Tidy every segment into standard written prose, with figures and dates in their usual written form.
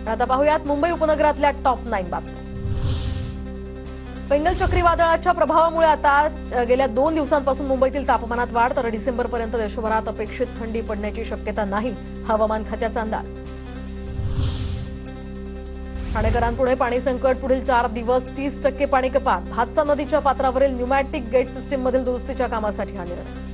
आता पाहूयात मुंबई उपनगरातल्या टॉप 9 बातम्या। बेंगल चक्रीवादळाच्या प्रभावामुळे आता गेल्या 2 दिवसांपासून मुंबईतील तापमानात वाढ, तर डिसेंबरपर्यंत देशभरात अपेक्षित थंडी पडण्याची शक्यता नाही, हवामान खात्याचा अंदाज। ठाणेकरांपुढे पाणी संकट, पुढील 4 दिवस 30% पाणी कपात, भातसा नदीच्या पात्रावरील न्यूमॅटिक गेट सिस्टीममधील दुरुस्तीच्या कामासाठी हा निर्णय।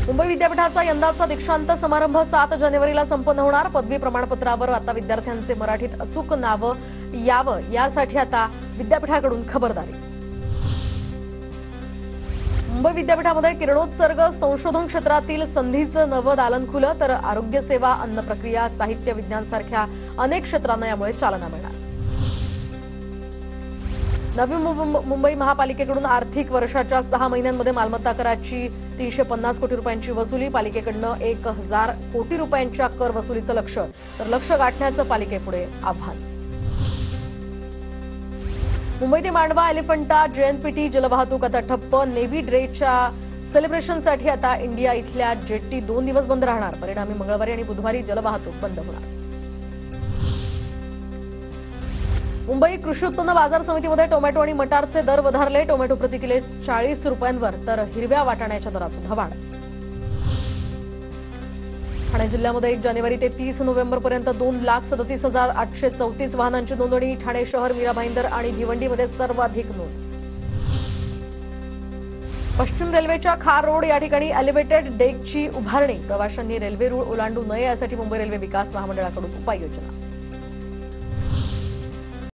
मुंबई विद्यापीठाचा यंदाचा दीक्षांत समारंभ 7 जानेवारीला संपन्न होणार। पदवी प्रमाणपत्रावर आता विद्यार्थ्यांचे मराठीत अचूक नाव यावं यासाठी आता विद्यापीठाकडून खबरदारी। मुंबई विद्यापीठामध्ये किरणोत्सर्ग संशोधन क्षेत्रातील संधीचं नवं दालन खुलं, तर आरोग्य सेवा, अन्न प्रक्रिया, साहित्य विज्ञान सारख्या अनेक क्षेत्रांना यामुळे चालना मिळणार। नवी मुंबई महापालिकेकडून आर्थिक वर्षाच्या 6 महिन्यांमध्ये मालमत्ता कराची 350 कोटी रुपयांची वसुली, पालिकेकडनं 1000 कोटी रुपयांच्या कर वसुलीचं लक्ष्य, तर लक्ष्य गाठण्याचं पालिकेपुढे आव्हान। मुंबई ते मांडवा, एलिफंटा, जेएनपीटी जलवाहतूक आता ठप्प। नेव्ही डेच्या सेलिब्रेशनसाठी आता इंडिया इथल्या जेट्टी 2 दिवस बंद राहणार। परिणामी मंगळवारी आणि बुधवारी जलवाहतूक बंद होणार। मुंबई कृषी उत्पन्न बाजार समितीमध्ये टोमॅटो आणि मटारचे दर वधारले। टोमॅटो प्रति किलो 40 रुपयांवर, तर हिरव्या वाटाण्याच्या दरात सुद्धा वाढ। ठाणे जिल्ह्यामध्ये 1 जानेवारी ते 30 नोव्हेंबरपर्यंत 2,37,834 वाहनांची नोंदणी। ठाणे शहर, मीरा भाईंदर आणि भिवंडीमध्ये सर्वाधिक नोंद। पश्चिम रेल्वेच्या खार रोड या ठिकाणी एलिव्हेटेड डेकची उभारणी, प्रवाशांनी रेल्वे रूळ ओलांडू नये यासाठी मुंबई रेल्वे विकास महामंडळाकडून उपाययोजना।